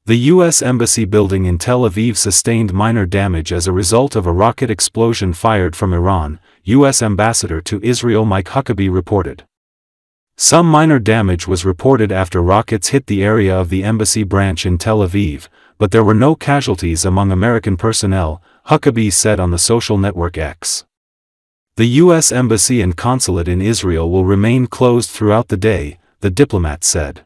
The U.S. Embassy building in Tel Aviv sustained minor damage as a result of a rocket explosion fired from Iran, U.S. Ambassador to Israel Mike Huckabee reported. Some minor damage was reported after rockets hit the area of the embassy branch in Tel Aviv, but there were no casualties among American personnel, Huckabee said on the social network X. The U.S. Embassy and consulate in Israel will remain closed throughout the day, the diplomat said.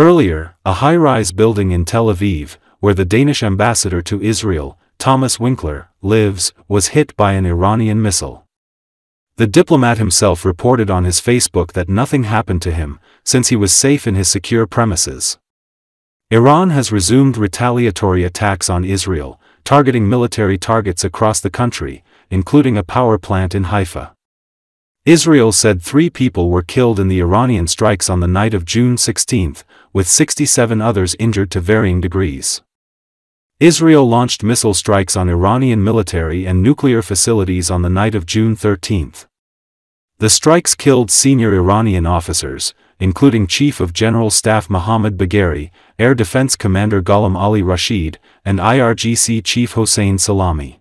Earlier, a high-rise building in Tel Aviv, where the Danish ambassador to Israel, Thomas Winkler, lives, was hit by an Iranian missile. The diplomat himself reported on his Facebook that nothing happened to him, since he was safe in his secure premises. Iran has resumed retaliatory attacks on Israel, targeting military targets across the country, including a power plant in Haifa. Israel said 3 people were killed in the Iranian strikes on the night of June 16, with 67 others injured to varying degrees. Israel launched missile strikes on Iranian military and nuclear facilities on the night of June 13. The strikes killed senior Iranian officers, including Chief of General Staff Mohammad Bagheri, Air Defense Commander Gholam Ali Rashid, and IRGC Chief Hossein Salami.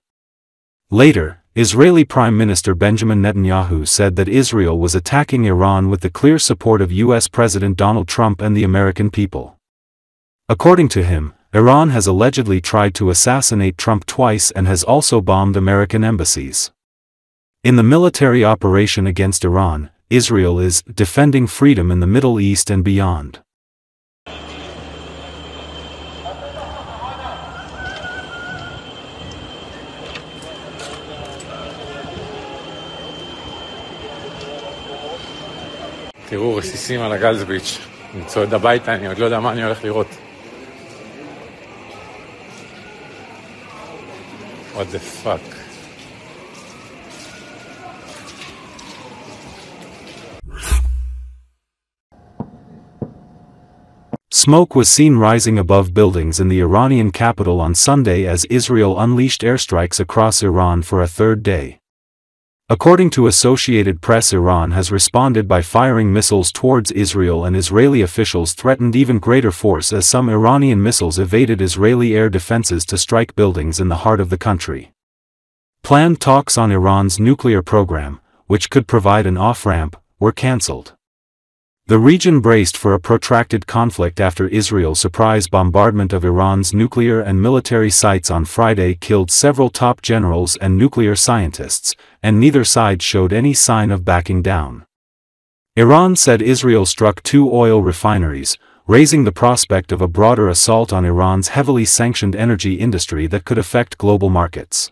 Later, Israeli Prime Minister Benjamin Netanyahu said that Israel was attacking Iran with the clear support of U.S. President Donald Trump and the American people. According to him, Iran has allegedly tried to assassinate Trump twice and has also bombed American embassies. In the military operation against Iran, Israel is defending freedom in the Middle East and beyond. תראו, רסיסים על הגלזביץ'. אני צועד הביתה, אני עוד לא יודע מה אני הולך לראות. What the fuck? Smoke was seen rising above buildings in the Iranian capital on Sunday as Israel unleashed airstrikes across Iran for a third day. According to Associated Press, Iran has responded by firing missiles towards Israel, and Israeli officials threatened even greater force as some Iranian missiles evaded Israeli air defenses to strike buildings in the heart of the country. Planned talks on Iran's nuclear program, which could provide an off-ramp, were cancelled. The region braced for a protracted conflict after Israel's surprise bombardment of Iran's nuclear and military sites on Friday killed several top generals and nuclear scientists, and neither side showed any sign of backing down. Iran said Israel struck 2 oil refineries, raising the prospect of a broader assault on Iran's heavily sanctioned energy industry that could affect global markets.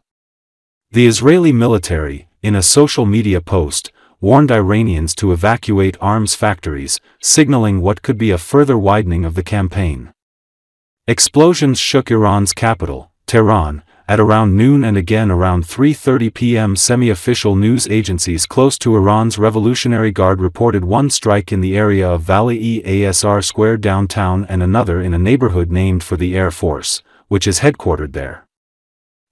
The Israeli military, in a social media post, warned Iranians to evacuate arms factories, signaling what could be a further widening of the campaign. Explosions shook Iran's capital, Tehran, at around noon and again around 3:30 p.m. Semi-official news agencies close to Iran's Revolutionary Guard reported one strike in the area of Valley-e-Asr Square downtown and another in a neighborhood named for the Air Force, which is headquartered there.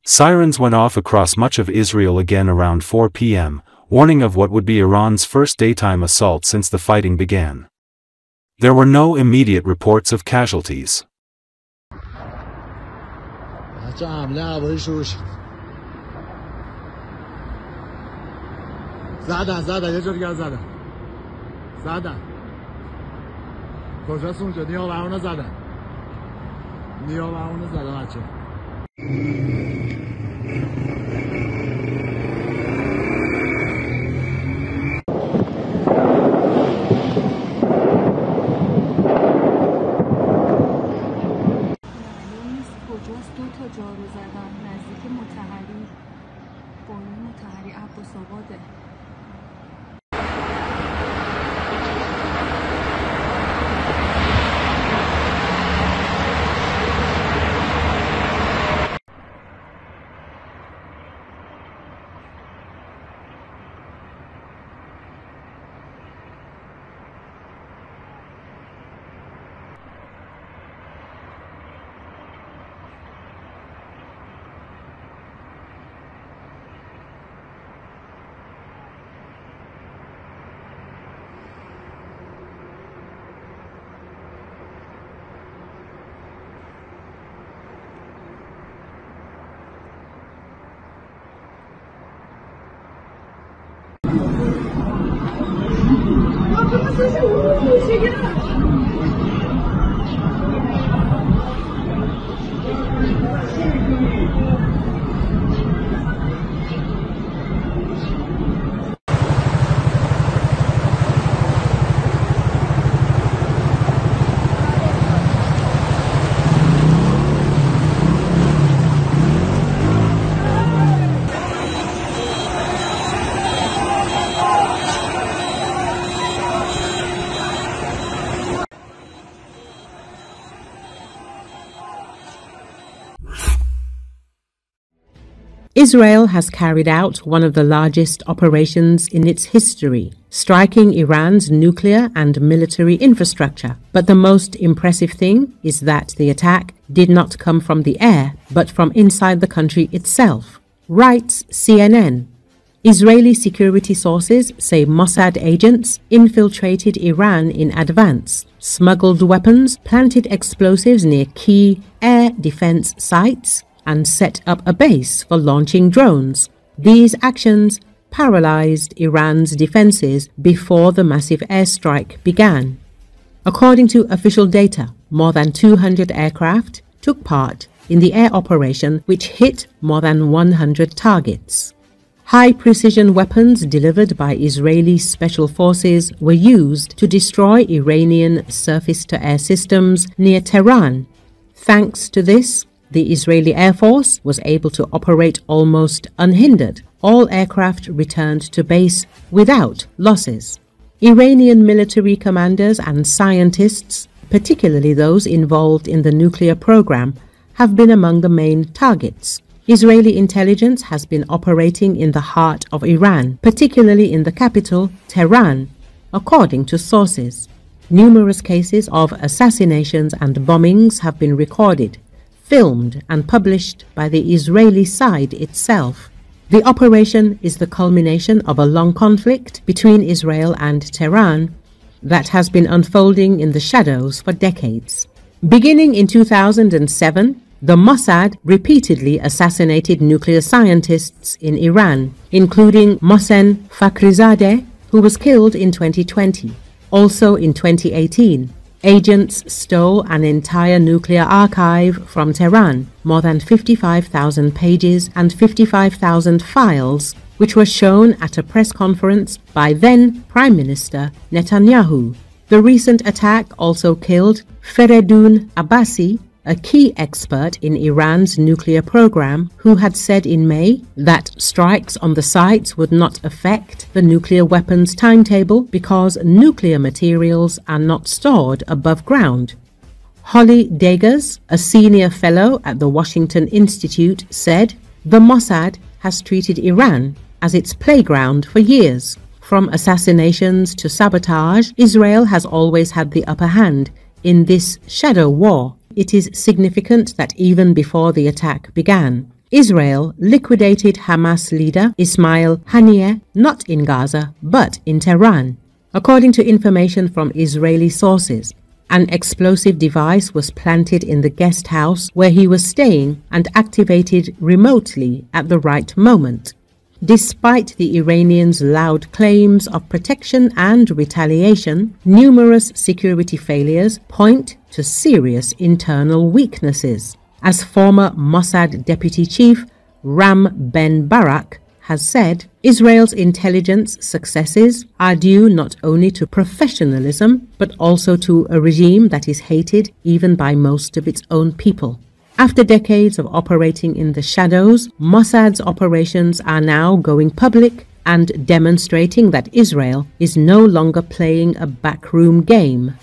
Sirens went off across much of Israel again around 4 p.m., warning of what would be Iran's first daytime assault since the fighting began. There were no immediate reports of casualties. Israel has carried out one of the largest operations in its history, striking Iran's nuclear and military infrastructure. But the most impressive thing is that the attack did not come from the air, but from inside the country itself, writes CNN. Israeli security sources say Mossad agents infiltrated Iran in advance, smuggled weapons, planted explosives near key air defense sites, and set up a base for launching drones. These actions paralyzed Iran's defenses before the massive airstrike began. According to official data, more than 200 aircraft took part in the air operation, which hit more than 100 targets. High-precision weapons delivered by Israeli special forces were used to destroy Iranian surface-to-air systems near Tehran. Thanks to this, the Israeli Air Force was able to operate almost unhindered. All aircraft returned to base without losses. Iranian military commanders and scientists, particularly those involved in the nuclear program, have been among the main targets. Israeli intelligence has been operating in the heart of Iran, particularly in the capital, Tehran, according to sources. Numerous cases of assassinations and bombings have been recorded, filmed and published by the Israeli side itself. The operation is the culmination of a long conflict between Israel and Tehran that has been unfolding in the shadows for decades. Beginning in 2007, the Mossad repeatedly assassinated nuclear scientists in Iran, including Mohsen Fakhrizadeh, who was killed in 2020. Also in 2018, agents stole an entire nuclear archive from Tehran, more than 55,000 pages and 55,000 files, which were shown at a press conference by then Prime Minister Netanyahu. The recent attack also killed Feridun Abbasi, a key expert in Iran's nuclear program, who had said in May that strikes on the sites would not affect the nuclear weapons timetable because nuclear materials are not stored above ground. Holly Dagers, a senior fellow at the Washington Institute, said the Mossad has treated Iran as its playground for years. From assassinations to sabotage, Israel has always had the upper hand in this shadow war. It is significant that even before the attack began, Israel liquidated Hamas leader Ismail Haniyeh not in Gaza but in Tehran. According to information from Israeli sources, an explosive device was planted in the guest house where he was staying and activated remotely at the right moment. Despite the Iranians' loud claims of protection and retaliation, numerous security failures point to serious internal weaknesses. As former Mossad deputy chief Ram Ben Barak has said, Israel's intelligence successes are due not only to professionalism, but also to a regime that is hated even by most of its own people. After decades of operating in the shadows, Mossad's operations are now going public and demonstrating that Israel is no longer playing a backroom game.